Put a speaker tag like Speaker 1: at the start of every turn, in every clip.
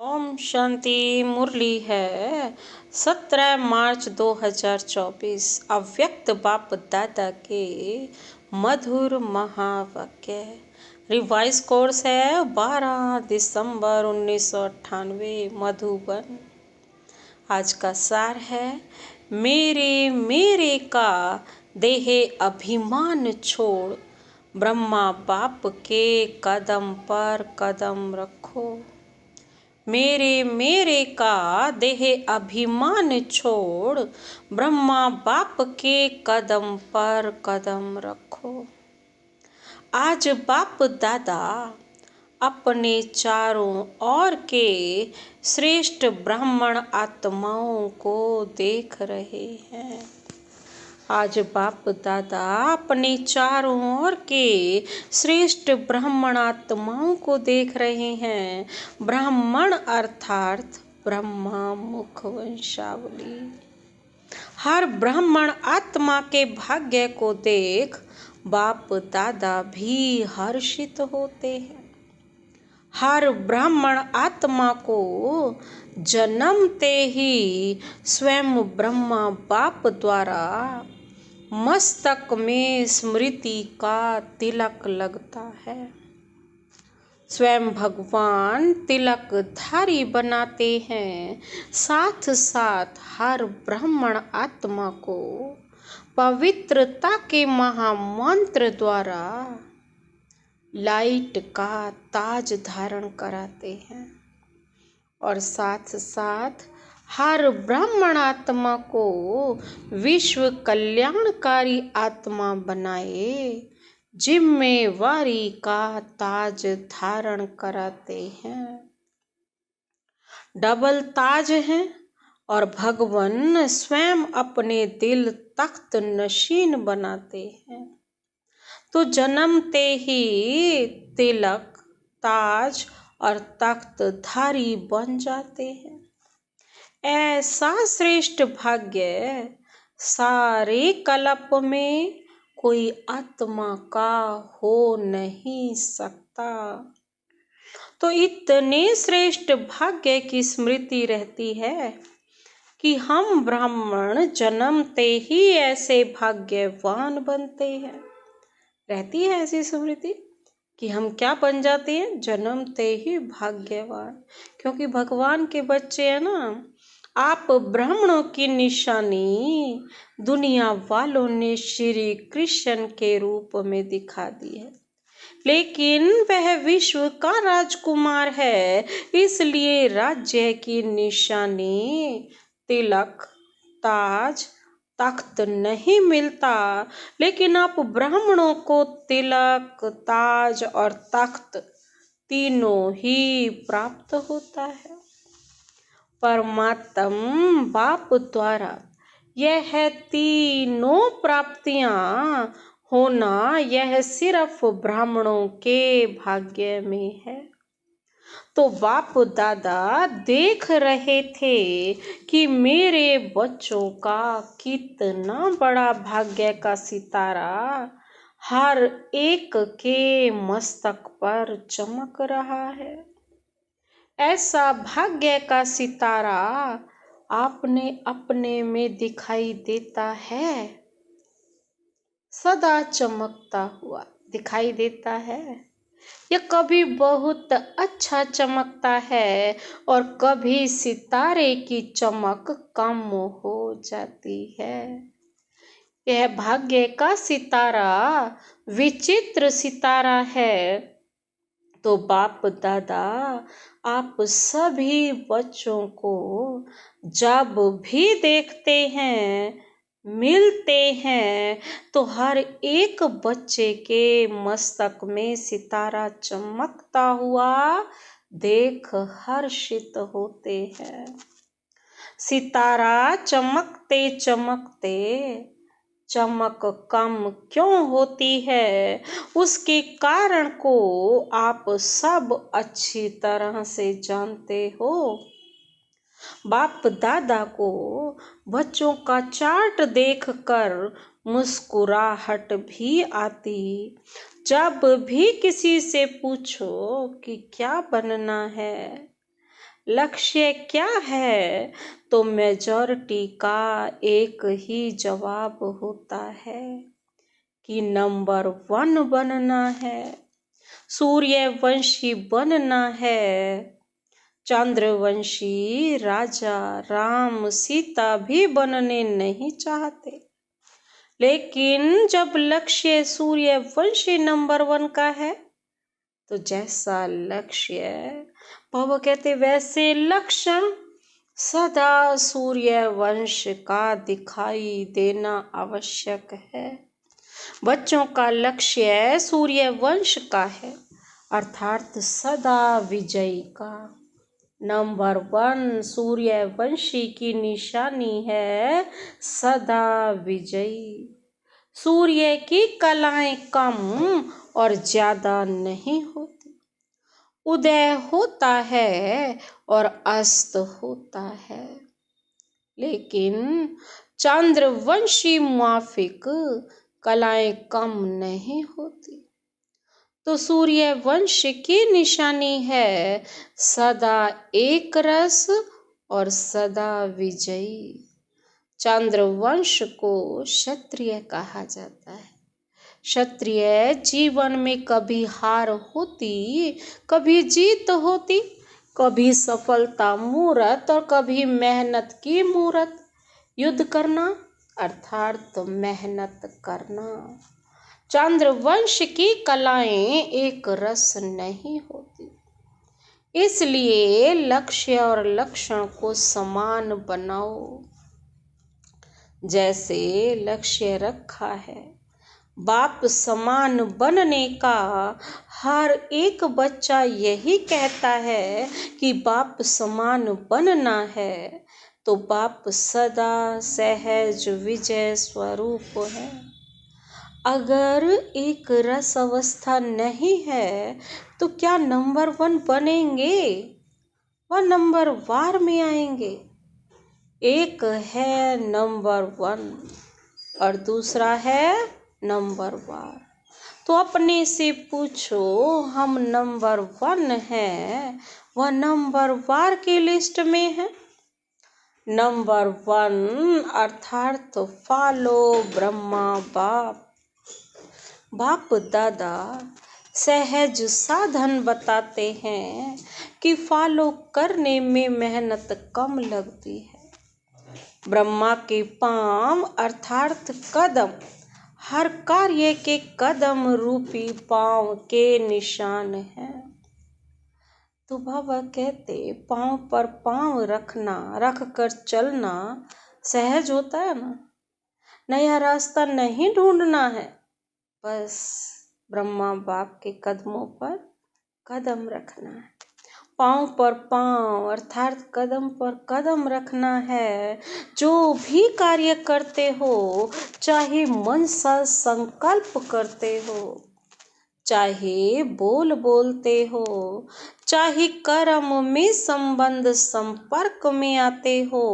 Speaker 1: ओम शांति। मुरली है 17 मार्च 2024। अव्यक्त बाप दादा के मधुर महावाक्य। रिवाइज कोर्स है 12 दिसंबर 1998 मधुबन। आज का सार है, मेरे मेरे का देहे अभिमान छोड़ ब्रह्मा बाप के कदम पर कदम रखो। मेरे मेरे का देह अभिमान छोड़ ब्रह्मा बाप के कदम पर कदम रखो। आज बाप दादा अपने चारों ओर के श्रेष्ठ ब्राह्मण आत्माओं को देख रहे हैं। आज बाप दादा अपने चारों ओर के श्रेष्ठ ब्राह्मण आत्माओं को देख रहे हैं। ब्राह्मण अर्थात ब्रह्मा मुख वंशावली। हर ब्राह्मण आत्मा के भाग्य को देख बाप दादा भी हर्षित होते हैं। हर ब्राह्मण आत्मा को जन्मते ही स्वयं ब्रह्मा बाप द्वारा मस्तक में स्मृति का तिलक लगता है। स्वयं भगवान तिलक धारी बनाते हैं। साथ साथ हर ब्राह्मण आत्मा को पवित्रता के महामंत्र द्वारा लाइट का ताज धारण कराते हैं और साथ साथ हर ब्राह्मण आत्मा को विश्व कल्याणकारी आत्मा बनाए जिम्मेवारी का ताज धारण कराते हैं। डबल ताज है और भगवान स्वयं अपने दिल तख्त नशीन बनाते हैं। तो जन्मते ही तिलक, ताज और तख्त धारी बन जाते हैं। ऐसा श्रेष्ठ भाग्य सारे कल्प में कोई आत्मा का हो नहीं सकता। तो इतने श्रेष्ठ भाग्य की स्मृति रहती है कि हम ब्राह्मण जन्मते ही ऐसे भाग्यवान बनते हैं। रहती है ऐसी स्मृति कि हम क्या बन जाते हैं, जन्मते ही भाग्यवान। क्योंकि भगवान के बच्चे हैं ना। आप ब्राह्मणों की निशानी दुनिया वालों ने श्री कृष्ण के रूप में दिखा दी है, लेकिन वह विश्व का राजकुमार है, इसलिए राज्य की निशानी तिलक, ताज, तख्त नहीं मिलता। लेकिन आप ब्राह्मणों को तिलक, ताज और तख्त तीनों ही प्राप्त होता है। परमात्म बाप द्वारा यह तीनों प्राप्तियां होना यह सिर्फ ब्राह्मणों के भाग्य में है। तो बाप दादा देख रहे थे कि मेरे बच्चों का कितना बड़ा भाग्य का सितारा हर एक के मस्तक पर चमक रहा है। ऐसा भाग्य का सितारा आपने अपने में दिखाई देता है, सदा चमकता हुआ दिखाई देता है। यह कभी बहुत अच्छा चमकता है और कभी सितारे की चमक कम हो जाती है। यह भाग्य का सितारा विचित्र सितारा है। तो बाप दादा आप सभी बच्चों को जब भी देखते हैं, मिलते हैं, तो हर एक बच्चे के मस्तक में सितारा चमकता हुआ देख हर्षित होते हैं। सितारा चमकते चमकते चमक कम क्यों होती है, उसके कारण को आप सब अच्छी तरह से जानते हो। बाप दादा को बच्चों का चार्ट देखकर मुस्कुराहट भी आती। जब भी किसी से पूछो कि क्या बनना है, लक्ष्य क्या है, तो मेजॉरिटी का एक ही जवाब होता है कि नंबर 1 बनना है, सूर्यवंशी बनना है। चंद्रवंशी राजा राम सीता भी बनने नहीं चाहते, लेकिन जब लक्ष्य सूर्यवंशी नंबर 1 का है, तो जैसा लक्ष्य बाबा कहते वैसे लक्षण सदा सूर्यवंश का दिखाई देना आवश्यक है। बच्चों का लक्ष्य सूर्यवंश का है, अर्थात सदा विजयी का। नंबर 1 सूर्यवंशी की निशानी है सदा विजयी। सूर्य की कलाएं कम और ज्यादा नहीं होती, उदय होता है और अस्त होता है, लेकिन चंद्रवंशी माफिक कलाएं कम नहीं होती। तो सूर्यवंश की निशानी है सदा एक रस और सदा विजयी। चंद्रवंश को क्षत्रिय कहा जाता है। क्षत्रिय जीवन में कभी हार होती, कभी जीत होती, कभी सफलता मूरत और कभी मेहनत की मूरत। युद्ध करना अर्थात मेहनत करना। चंद्रवंश की कलाएं एक रस नहीं होती, इसलिए लक्ष्य और लक्षण को समान बनाओ। जैसे लक्ष्य रखा है बाप समान बनने का, हर एक बच्चा यही कहता है कि बाप समान बनना है, तो बाप सदा सहज विजय स्वरूप है। अगर एक रस अवस्था नहीं है तो क्या नंबर 1 बनेंगे? वह नंबर वार में आएंगे। एक है नंबर 1 और दूसरा है नंबर वार। तो अपने से पूछो, हम नंबर 1 हैं, वह नंबर वार की लिस्ट में है। नंबर 1 अर्थात फॉलो ब्रह्मा बाप। बाप दादा सहज साधन बताते हैं कि फॉलो करने में मेहनत कम लगती है। ब्रह्मा के पांव अर्थात कदम, हर कार्य के कदम रूपी पांव के निशान हैं। तो बाबा कहते पांव पर पांव रखना, रख कर चलना सहज होता है ना। नया रास्ता नहीं ढूंढना है, बस ब्रह्मा बाप के कदमों पर कदम रखना है। पांव पर पांव अर्थात कदम पर कदम रखना है। जो भी कार्य करते हो, चाहे मन से संकल्प करते हो, चाहे बोल बोलते हो, चाहे कर्म में संबंध संपर्क में आते हो,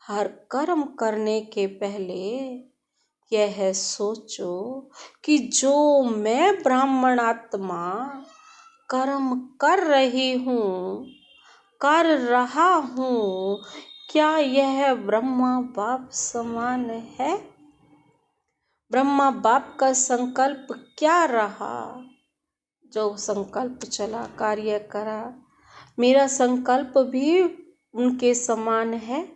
Speaker 1: हर कर्म करने के पहले यह सोचो कि जो मैं ब्राह्मण आत्मा कर्म कर रही हूँ, कर रहा हूँ, क्या यह ब्रह्मा बाप समान है? ब्रह्मा बाप का संकल्प क्या रहा? जो संकल्प चला, कार्य करा, मेरा संकल्प भी उनके समान है,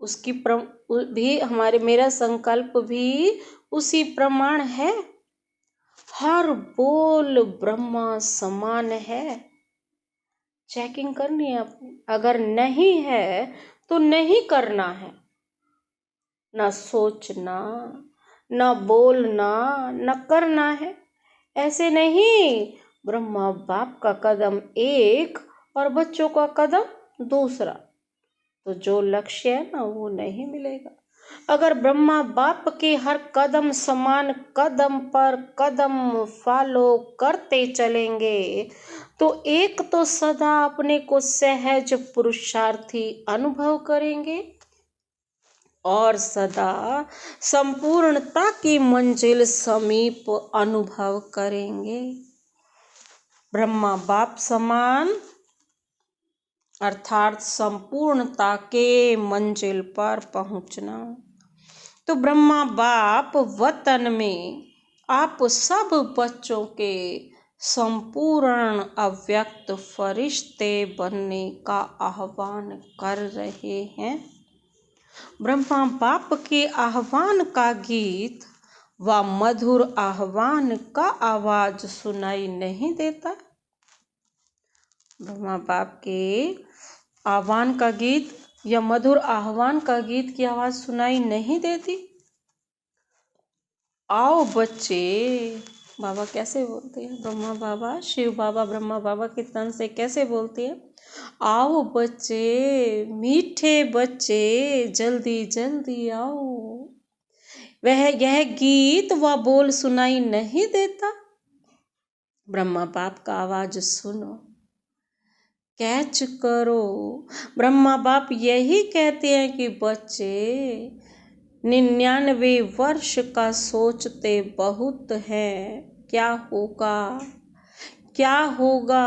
Speaker 1: उसकी भी मेरा संकल्प भी उसी प्रमाण है। हर बोल ब्रह्मा समान है। चेकिंग करनी है अपनी। अगर नहीं है तो नहीं करना है। ना सोचना, ना बोलना, ना करना है। ऐसे नहीं ब्रह्मा बाप का कदम एक और बच्चों का कदम दूसरा, तो जो लक्ष्य है ना वो नहीं मिलेगा। अगर ब्रह्मा बाप के हर कदम समान कदम पर कदम फॉलो करते चलेंगे, तो एक तो सदा अपने को सहज पुरुषार्थी अनुभव करेंगे और सदा संपूर्णता की मंजिल समीप अनुभव करेंगे। ब्रह्मा बाप समान अर्थात संपूर्णता के मंजिल पर पहुंचना। तो ब्रह्मा बाप वतन में आप सब बच्चों के संपूर्ण अव्यक्त फरिश्ते बनने का आह्वान कर रहे हैं। ब्रह्मा बाप के आह्वान का गीत व मधुर आह्वान का आवाज सुनाई नहीं देता। ब्रह्मा बाप के आह्वान का गीत या मधुर आह्वान का गीत की आवाज सुनाई नहीं देती। आओ बच्चे, बाबा कैसे बोलते हैं? ब्रह्मा बाबा, शिव बाबा ब्रह्मा बाबा के तन से कैसे बोलते हैं? आओ बच्चे, मीठे बच्चे, जल्दी जल्दी आओ। यह गीत व बोल सुनाई नहीं देता। ब्रह्मा बाप का आवाज सुनो, कैच करो। ब्रह्मा बाप यही कहते हैं कि बच्चे 99 वर्ष का सोचते बहुत हैं, क्या होगा, क्या होगा,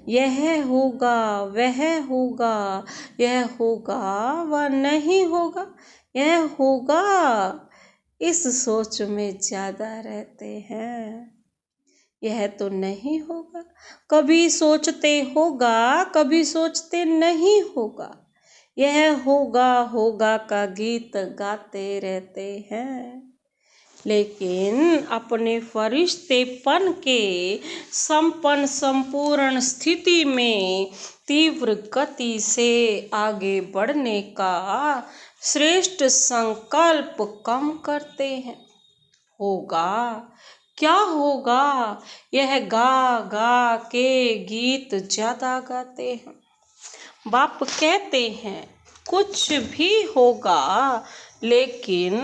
Speaker 1: यह होगा, वह होगा, यह होगा व नहीं होगा, यह होगा, इस सोच में ज्यादा रहते हैं। यह तो नहीं होगा, कभी सोचते होगा, कभी सोचते नहीं होगा। यह होगा होगा का गीत गाते रहते हैं, लेकिन अपने फरिश्तेपन के संपन्न संपूर्ण स्थिति में तीव्र गति से आगे बढ़ने का श्रेष्ठ संकल्प कम करते हैं। होगा, क्या होगा, यह गा गा के गीत ज्यादा गाते हैं। बाप कहते हैं कुछ भी होगा, लेकिन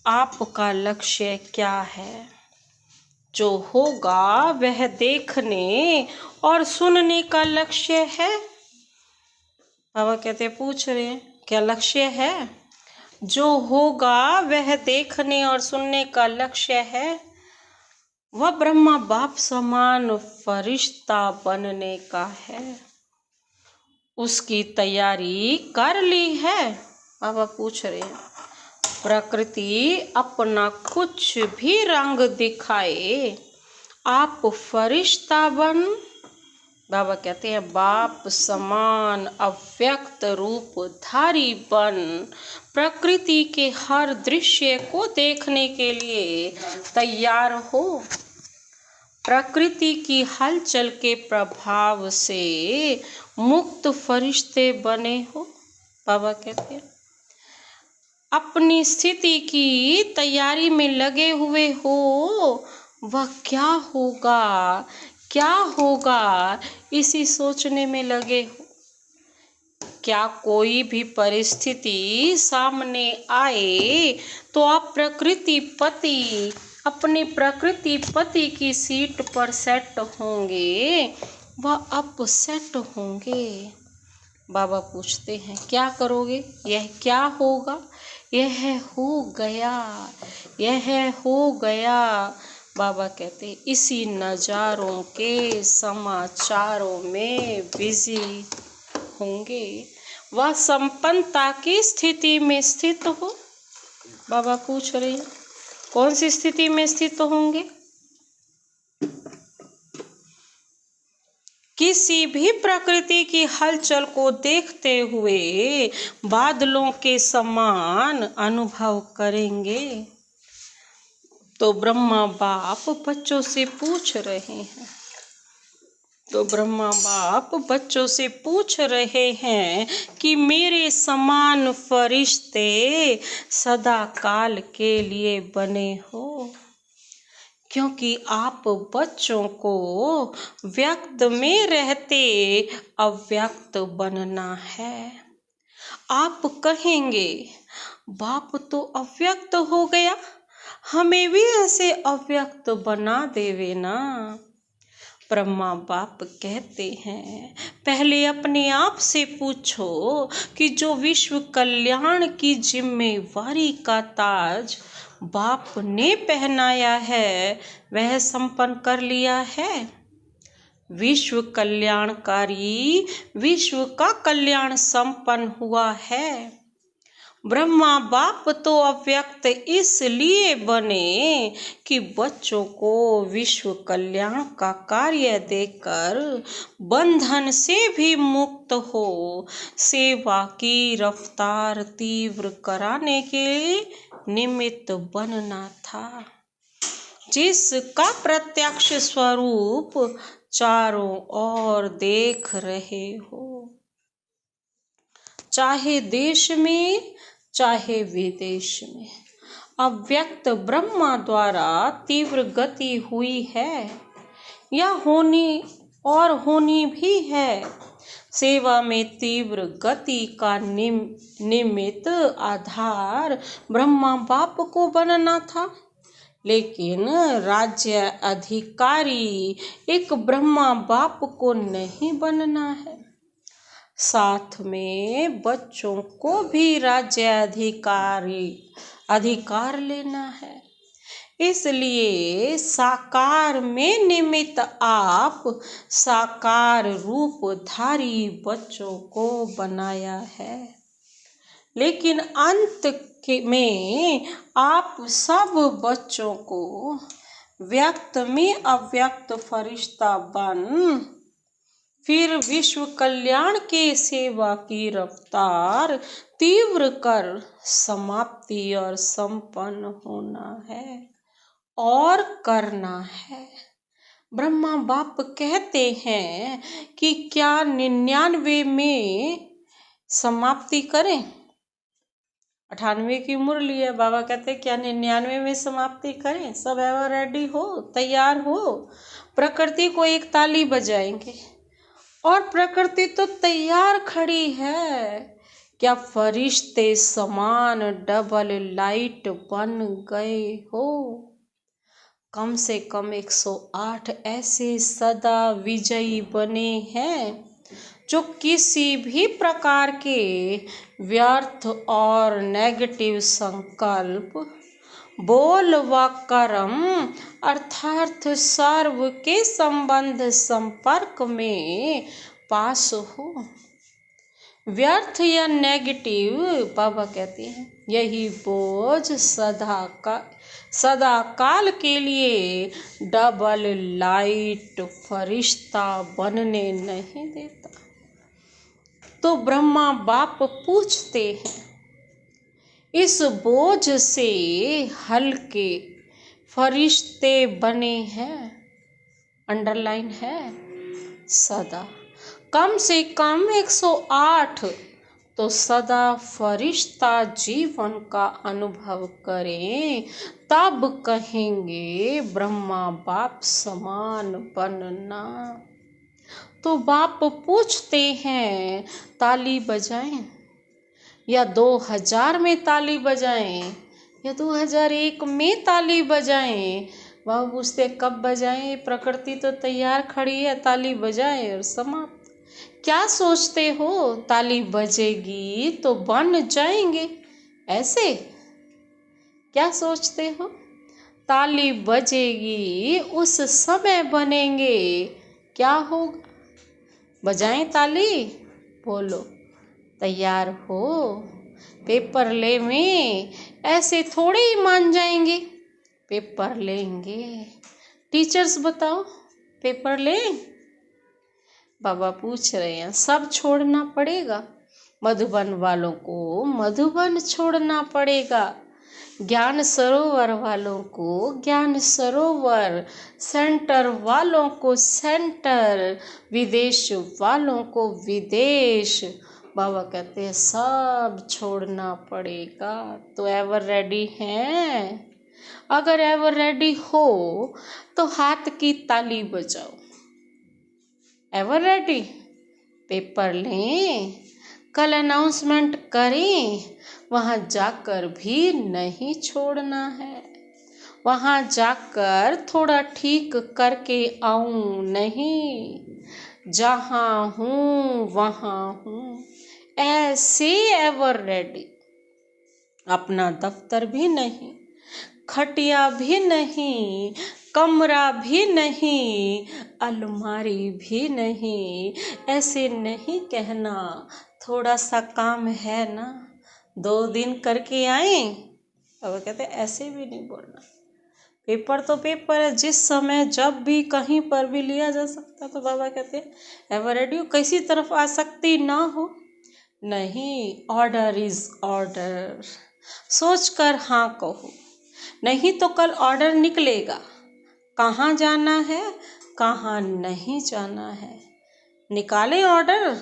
Speaker 1: आपका लक्ष्य क्या है? जो होगा वह देखने और सुनने का लक्ष्य है। बाबा कहते हैं, पूछ रहे हैं क्या लक्ष्य है? जो होगा वह देखने और सुनने का लक्ष्य है। वह ब्रह्मा बाप समान फरिश्ता बनने का है। उसकी तैयारी कर ली है? बाबा पूछ रहे हैं। प्रकृति अपना कुछ भी रंग दिखाए, आप फरिश्ता बन। बाबा कहते हैं बाप समान अव्यक्त रूप धारी बन प्रकृति के हर दृश्य को देखने के लिए तैयार हो। प्रकृति की हलचल के प्रभाव से मुक्त फरिश्ते बने हो। बाबा कहते हैं अपनी स्थिति की तैयारी में लगे हुए हो। वह क्या होगा, क्या होगा, इसी सोचने में लगे हो। क्या कोई भी परिस्थिति सामने आए तो आप प्रकृति पति अपने प्रकृति पति की सीट पर सेट होंगे, वह अपसेट होंगे। बाबा पूछते हैं क्या करोगे? यह क्या होगा? यह हो गया, यह हो गया। बाबा कहते इसी नज़ारों के समाचारों में बिजी होंगे। वह संपन्नता की स्थिति में स्थित हो। बाबा पूछ रहे हैं कौन सी स्थिति में स्थित होंगे? किसी भी प्रकृति की हलचल को देखते हुए बादलों के समान अनुभव करेंगे। तो ब्रह्मा बाप बच्चों से पूछ रहे हैं कि मेरे समान फरिश्ते सदा काल के लिए बने हो, क्योंकि आप बच्चों को व्यक्त में रहते अव्यक्त बनना है। आप कहेंगे बाप तो अव्यक्त हो गया, हमें भी ऐसे अव्यक्त बना देवे ना। ब्रह्मा बाप कहते हैं पहले अपने आप से पूछो कि जो विश्व कल्याण की जिम्मेवारी का ताज बाप ने पहनाया है वह संपन्न कर लिया है। विश्व कल्याणकारी विश्व का कल्याण संपन्न हुआ है। ब्रह्मा बाप तो अव्यक्त इसलिए बने कि बच्चों को विश्व कल्याण का कार्य देकर बंधन से भी मुक्त हो सेवा की रफ्तार तीव्र कराने के निमित्त बनना था, जिसका प्रत्यक्ष स्वरूप चारों ओर देख रहे हो। चाहे देश में चाहे विदेश में अव्यक्त ब्रह्मा द्वारा तीव्र गति हुई है या होनी भी है। सेवा में तीव्र गति का निमित्त आधार ब्रह्मा बाप को बनना था, लेकिन राज्य अधिकारी एक ब्रह्मा बाप को नहीं बनना है। साथ में बच्चों को भी राज्य अधिकार लेना है। इसलिए साकार में निमित्त आप साकार रूपधारी बच्चों को बनाया है, लेकिन अंत में आप सब बच्चों को व्यक्त में अव्यक्त फरिश्ता बन फिर विश्व कल्याण के सेवा की रफ्तार तीव्र कर समाप्ति और संपन्न होना है और करना है। ब्रह्मा बाप कहते हैं कि क्या 99 में समाप्ति करें। 98 की मुरली है, बाबा कहते हैं क्या 99 में समाप्ति करें। सब एवर रेडी हो, तैयार हो। प्रकृति को एक ताली बजाएंगे और प्रकृति तो तैयार खड़ी है। क्या फरिश्ते समान डबल लाइट बन गए हो। कम से कम 108 ऐसे सदा विजयी बने हैं जो किसी भी प्रकार के व्यर्थ और नेगेटिव संकल्प, बोल व कर्म अर्थात सर्व के संबंध संपर्क में पास हो। व्यर्थ या नेगेटिव, बाबा कहते हैं, यही बोझ सदा काल के लिए डबल लाइट फरिश्ता बनने नहीं देता। तो ब्रह्मा बाप पूछते हैं, इस बोझ से हल्के फरिश्ते बने हैं, अंडरलाइन है, सदा। कम से कम 108 तो सदा फरिश्ता जीवन का अनुभव करें, तब कहेंगे ब्रह्मा बाप समान बनना। तो बाप पूछते हैं, ताली बजाएं या 2000 में ताली बजाएं या 2001 में ताली बजाएं। वह पूछते कब बजाएं, प्रकृति तो तैयार खड़ी है, ताली बजाएं और समाप्त। क्या सोचते हो, ताली बजेगी तो बन जाएंगे ऐसे? क्या सोचते हो, ताली बजेगी उस समय बनेंगे? क्या होगा? बजाएं ताली, बोलो तैयार हो। पेपर ले में ऐसे थोड़े ही मान जाएंगे, पेपर लेंगे। टीचर्स बताओ, पेपर लें? बाबा पूछ रहे हैं, सब छोड़ना पड़ेगा। मधुबन वालों को मधुबन छोड़ना पड़ेगा, ज्ञान सरोवर वालों को ज्ञान सरोवर, सेंटर वालों को सेंटर, विदेश वालों को विदेश। बाबा कहते हैं सब छोड़ना पड़ेगा। तो एवर रेडी हैं? अगर एवर रेडी हो तो हाथ की ताली बजाओ। Ever ready? पेपर लें, कल अनाउंसमेंट करें, वहाँ जाकर भी नहीं छोड़ना है। वहाँ जाकर थोड़ा ठीक करके आऊं नहीं, जहाँ हूँ वहाँ हूँ, ऐसे एवर रेडी। अपना दफ्तर भी नहीं, खटिया भी नहीं, कमरा भी नहीं, अलमारी भी नहीं, ऐसे नहीं कहना, थोड़ा सा काम है ना, 2 दिन करके आए। बाबा कहते ऐसे भी नहीं बोलना। पेपर तो पेपर है, जिस समय जब भी कहीं पर भी लिया जा सकता। तो बाबा कहते एवर रेडी, कैसी तरफ आ सकती ना हो। नहीं, ऑर्डर इज ऑर्डर, सोच कर हाँ कहो, नहीं तो कल ऑर्डर निकलेगा। कहाँ जाना है, कहाँ नहीं जाना है, निकाले ऑर्डर,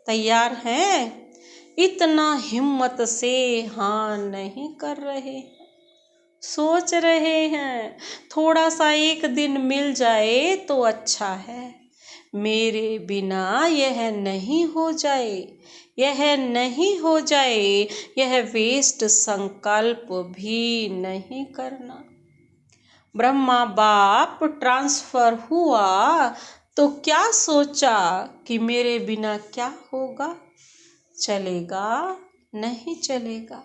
Speaker 1: तैयार हैं। इतना हिम्मत से हाँ नहीं कर रहे, सोच रहे हैं थोड़ा सा एक दिन मिल जाए तो अच्छा है। मेरे बिना यह नहीं हो जाए, यह नहीं हो जाए, यह वेस्ट संकल्प भी नहीं करना। ब्रह्मा बाप ट्रांसफर हुआ तो क्या सोचा कि मेरे बिना क्या होगा, चलेगा नहीं चलेगा।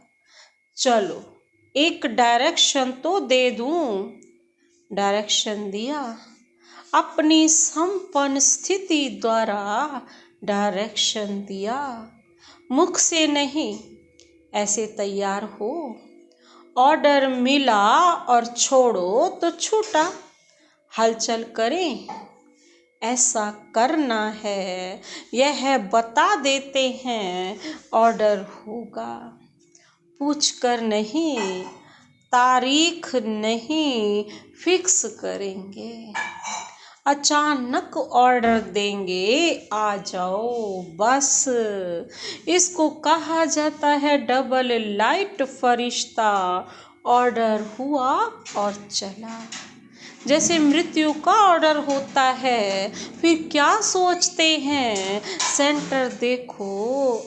Speaker 1: चलो एक डायरेक्शन तो दे दूं, डायरेक्शन दिया, अपनी संपन्न स्थिति द्वारा डायरेक्शन दिया। मुख से नहीं, ऐसे तैयार हो, ऑर्डर मिला और छोड़ो तो छूटा, हलचल करें, ऐसा करना है, यह बता देते हैं, ऑर्डर होगा। पूछ कर नहीं, तारीख नहीं फिक्स करेंगे, अचानक ऑर्डर देंगे, आ जाओ बस। इसको कहा जाता है डबल लाइट फरिश्ता, ऑर्डर हुआ और चला। जैसे मृत्यु का ऑर्डर होता है, फिर क्या सोचते हैं, सेंटर देखो,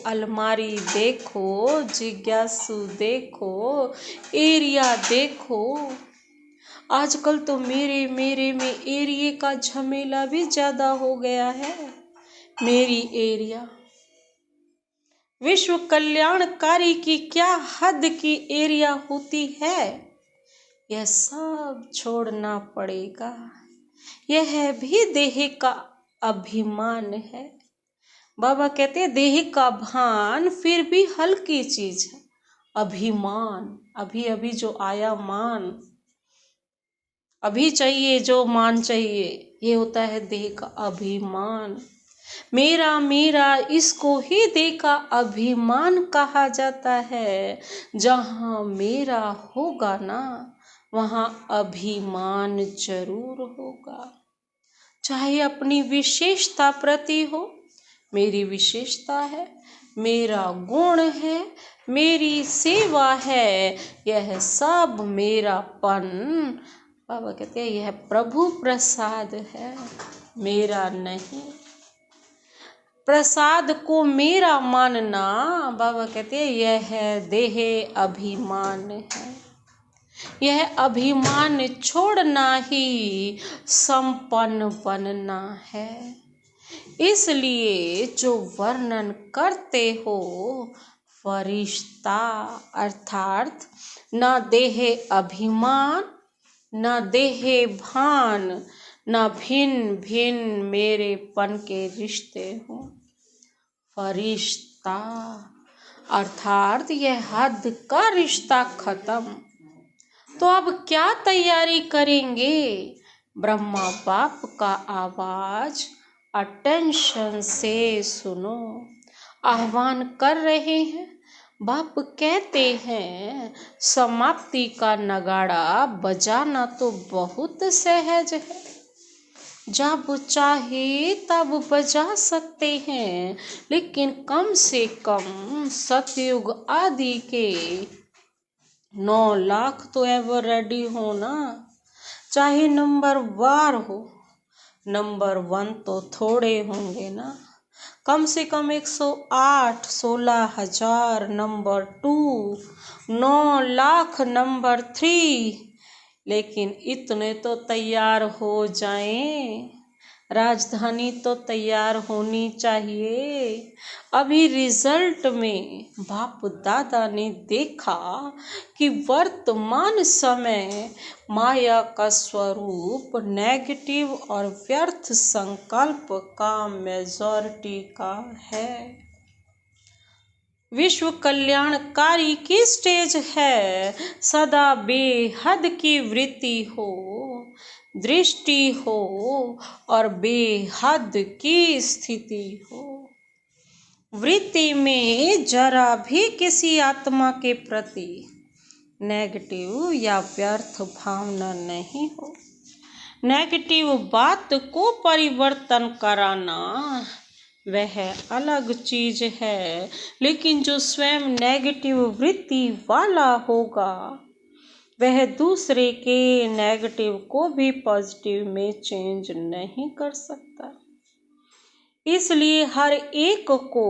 Speaker 1: अलमारी देखो, जिज्ञासु देखो, एरिया देखो। आजकल तो मेरे में एरिया का झमेला भी ज़्यादा हो गया है। मेरी एरिया, विश्व कल्याणकारी की क्या हद की एरिया होती है, यह सब छोड़ना पड़ेगा। यह भी देह का अभिमान है। बाबा कहते हैं देह का भान फिर भी हल्की चीज है, अभिमान अभी अभी जो आया मान, अभी चाहिए जो मान चाहिए, ये होता है देह का अभिमान। मेरा मेरा इसको ही देह का अभिमान कहा जाता है। जहाँ मेरा होगा ना, वहाँ अभिमान जरूर होगा। चाहे अपनी विशेषता प्रति हो, मेरी विशेषता है, मेरा गुण है, मेरी सेवा है, यह सब मेरापन। बाबा कहते हैं यह प्रभु प्रसाद है, मेरा नहीं। प्रसाद को मेरा मानना, बाबा कहते हैं यह देह अभिमान है। यह अभिमान छोड़ना ही संपन्न बनना है। इसलिए जो वर्णन करते हो फरिश्ता, अर्थात न देह अभिमान, न देह भान, न भिन्न भिन्न मेरेपन के रिश्ते हो। फरिश्ता अर्थात यह हद का रिश्ता खत्म। तो अब क्या तैयारी करेंगे? ब्रह्मा बाप का आवाज अटेंशन से सुनो, आह्वान कर रहे हैं। बाप कहते हैं समाप्ति का नगाड़ा बजाना तो बहुत सहज है, जब चाहे तब बजा सकते हैं, लेकिन कम से कम सतयुग आदि के 9 लाख तो एवर रेडी हो ना। चाहे नंबर वार हो, नंबर 1 तो थोड़े होंगे ना। कम से कम 108, 16,000 नंबर 2, 9 लाख नंबर 3। लेकिन इतने तो तैयार हो जाएं, राजधानी तो तैयार होनी चाहिए। अभी रिजल्ट में बाप दादा ने देखा कि वर्तमान समय माया का स्वरूप नेगेटिव और व्यर्थ संकल्प का मेजॉरिटी का है। विश्व कल्याणकारी की स्टेज है, सदा बेहद की वृत्ति हो, दृष्टि हो और बेहद की स्थिति हो। वृत्ति में जरा भी किसी आत्मा के प्रति नेगेटिव या व्यर्थ भावना नहीं हो। नेगेटिव बात को परिवर्तन कराना वह अलग चीज है, लेकिन जो स्वयं नेगेटिव वृत्ति वाला होगा वह दूसरे के नेगेटिव को भी पॉजिटिव में चेंज नहीं कर सकता। इसलिए हर एक को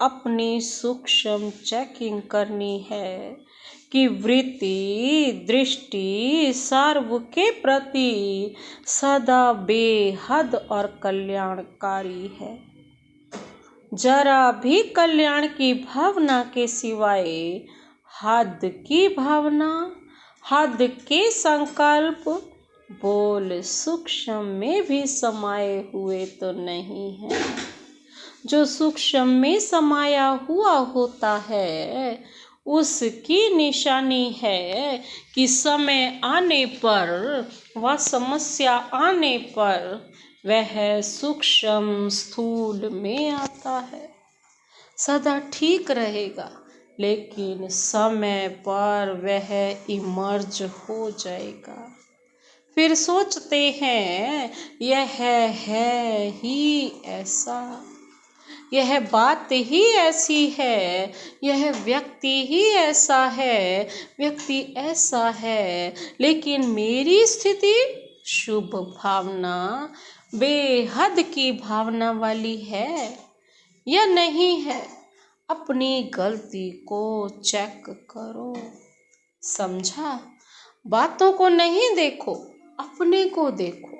Speaker 1: अपनी सूक्ष्म चेकिंग करनी है कि वृत्ति दृष्टि सर्व के प्रति सदा बेहद और कल्याणकारी है। जरा भी कल्याण की भावना के सिवाय हद की भावना, हद के संकल्प बोल सूक्ष्म में भी समाये हुए तो नहीं है। जो सूक्ष्म में समाया हुआ होता है उसकी निशानी है कि समय आने पर व समस्या आने पर वह सूक्ष्म स्थूल में आता है। सदा ठीक रहेगा, लेकिन समय पर वह इमर्ज हो जाएगा। फिर सोचते हैं यह है ही ऐसा, यह बात ही ऐसी है, यह व्यक्ति ही ऐसा है, व्यक्ति ऐसा है, लेकिन मेरी स्थिति शुभ भावना बेहद की भावना वाली है या नहीं है। अपनी गलती को चेक करो। समझा? बातों को नहीं देखो, अपने को देखो।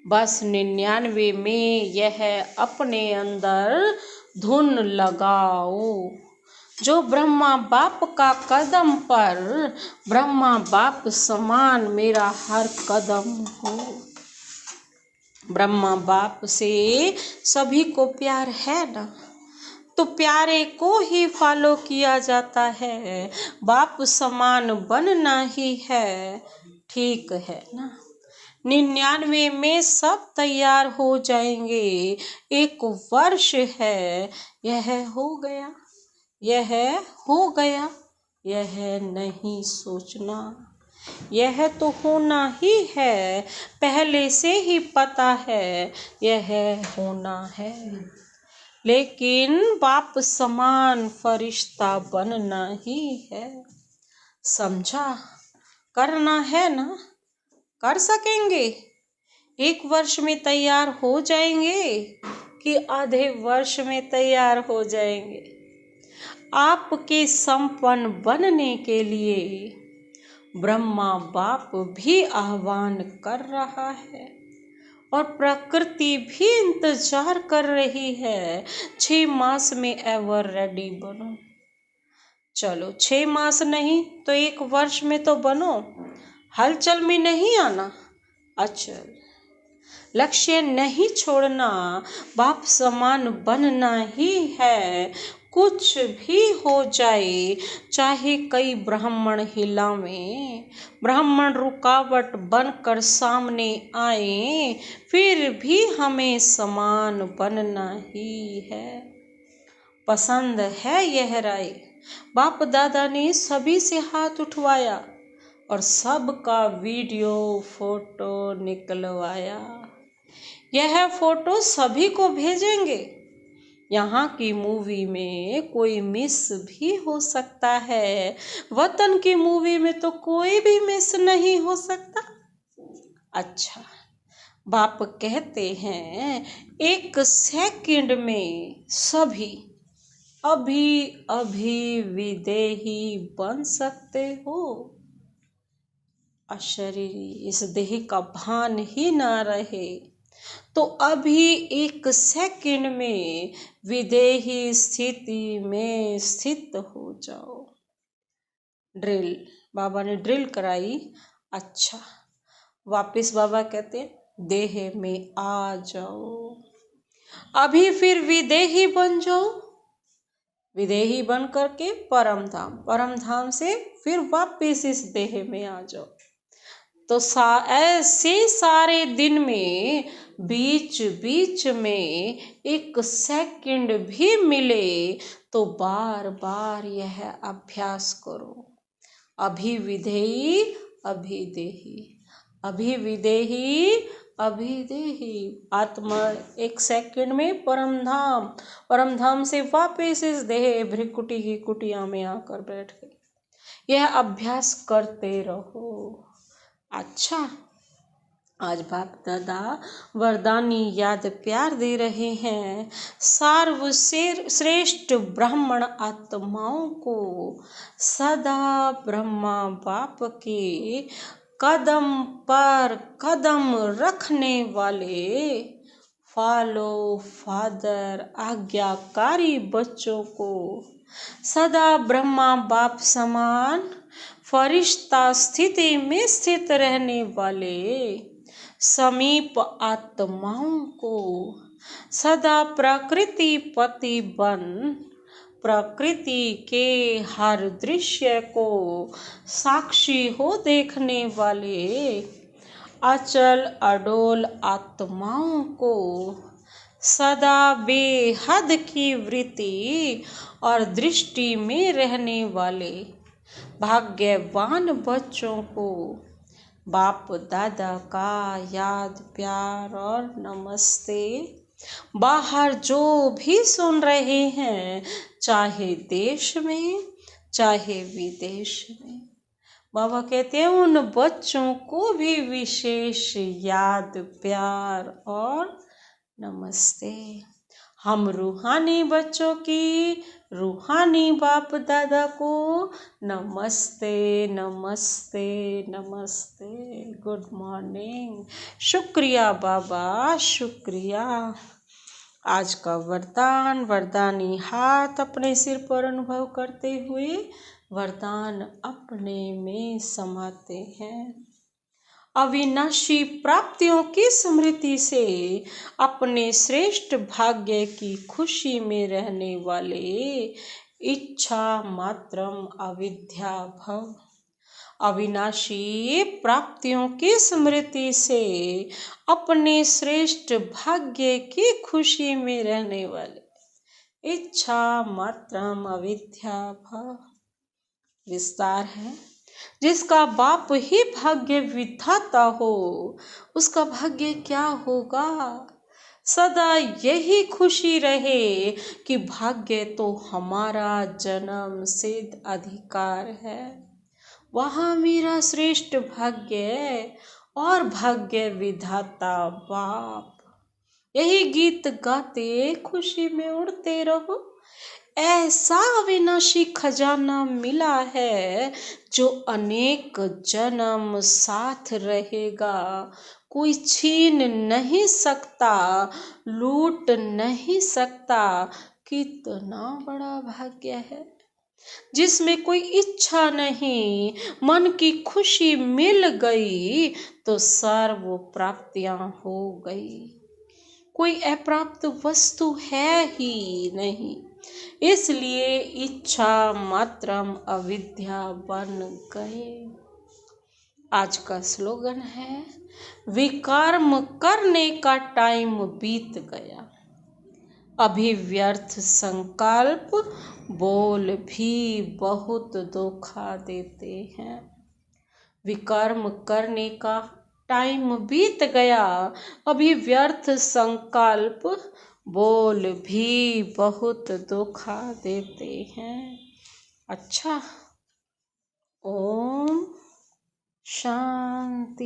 Speaker 1: बस 99 में यह अपने अंदर धुन लगाओ। जो ब्रह्मा बाप का कदम पर ब्रह्मा बाप समान मेरा हर कदम हो। ब्रह्मा बाप से सभी को प्यार है ना, तो प्यारे को ही फॉलो किया जाता है। बाप समान बनना ही है, ठीक है ना। 99 में सब तैयार हो जाएंगे। 1 वर्ष है, यह हो गया, यह हो गया, यह नहीं सोचना, यह तो होना ही है, पहले से ही पता है यह होना है। लेकिन बाप समान फरिश्ता बनना ही है। समझा? करना है ना, कर सकेंगे। 1 वर्ष में तैयार हो जाएंगे कि आधे वर्ष में तैयार हो जाएंगे। आपके संपन्न बनने के लिए ब्रह्मा बाप भी आह्वान कर रहा है और प्रकृति भी इंतजार कर रही है। 6 मास में एवर रेडी बनो। चलो 6 मास नहीं तो 1 वर्ष में तो बनो। हलचल में नहीं आना, अचल। लक्ष्य नहीं छोड़ना, बाप समान बनना ही है। कुछ भी हो जाए, चाहे कई ब्राह्मण हिलावें, ब्राह्मण रुकावट बनकर सामने आए, फिर भी हमें समान बनना ही है। पसंद है यह राय? बाप दादा ने सभी से हाथ उठवाया और सबका वीडियो फोटो निकलवाया। यह फोटो सभी को भेजेंगे। यहाँ की मूवी में कोई मिस भी हो सकता है, वतन की मूवी में तो कोई भी मिस नहीं हो सकता। अच्छा, बाप कहते हैं 1 सेकंड में सभी अभी अभी विदेही बन सकते हो। अशरीरी इस देह का भान ही ना रहे तो अभी एक सेकंड में विदेही स्थिति में स्थित हो जाओ। ड्रिल, बाबा ने ड्रिल कराई। अच्छा, वापिस बाबा कहते हैं देह में आ जाओ। अभी फिर विदेही बन जाओ। विदेही बन करके परम धाम, परम धाम से फिर वापिस इस देह में आ जाओ। तो ऐसे सारे दिन में बीच बीच में एक सेकंड भी मिले तो बार बार यह अभ्यास करो। अभी विधेयी अभी देही, अभी विदेही अभी देही। आत्मा एक सेकंड में परम धाम, परम धाम से वापस इस देह भ्रिकुटी की कुटिया में आकर बैठ गई। यह अभ्यास करते रहो। अच्छा, आज बाप दादा वरदानी याद प्यार दे रहे हैं। सर्वश्रेष्ठ ब्राह्मण आत्माओं को सदा ब्रह्मा बाप के कदम पर कदम रखने वाले फॉलो फादर आज्ञाकारी बच्चों को सदा ब्रह्मा बाप समान फरिश्ता स्थिति में स्थित रहने वाले समीप आत्माओं को सदा प्रकृति पति बन प्रकृति के हर दृश्य को साक्षी हो देखने वाले अचल अडोल आत्माओं को सदा बेहद की वृत्ति और दृष्टि में रहने वाले भाग्यवान बच्चों को बाप दादा का याद प्यार और नमस्ते। बाहर जो भी सुन रहे हैं, चाहे देश में चाहे विदेश में, बाबा कहते हैं उन बच्चों को भी विशेष याद प्यार और नमस्ते। हम रूहानी बच्चों की रूहानी बाप दादा को नमस्ते नमस्ते नमस्ते। Good morning. शुक्रिया बाबा, शुक्रिया। आज का वरदान, वरदानी हाथ अपने सिर पर अनुभव करते हुए वरदान अपने में समाते हैं। अविनाशी प्राप्तियों की स्मृति से अपने श्रेष्ठ भाग्य की खुशी में रहने वाले इच्छा मात्रम अविद्या भव। अविनाशी प्राप्तियों की स्मृति से अपने श्रेष्ठ भाग्य की खुशी में रहने वाले इच्छा मात्रम अविद्या भव। विस्तार है। जिसका बाप ही भाग्य विधाता हो, उसका भाग्य क्या होगा? सदा यही खुशी रहे कि भाग्य तो हमारा जन्म सिद्ध अधिकार है, वहाँ मेरा श्रेष्ठ भाग्य और भाग्य विधाता बाप। यही गीत गाते खुशी में उड़ते रहो। ऐसा अविनाशी खजाना मिला है जो अनेक जन्म साथ रहेगा, कोई छीन नहीं सकता, लूट नहीं सकता। कितना बड़ा भाग्य है जिसमें कोई इच्छा नहीं, मन की खुशी मिल गई तो सर्व प्राप्तियां हो गई। कोई अप्राप्त वस्तु है ही नहीं, इसलिए इच्छा मात्रम अविद्या बन गए। आज का स्लोगन है, विकर्म करने का टाइम बीत गया, अभी व्यर्थ संकल्प बोल भी बहुत धोखा देते हैं। विकर्म करने का टाइम बीत गया, अभी व्यर्थ संकल्प बोल भी बहुत धोखा देते हैं। अच्छा, ओम शांति।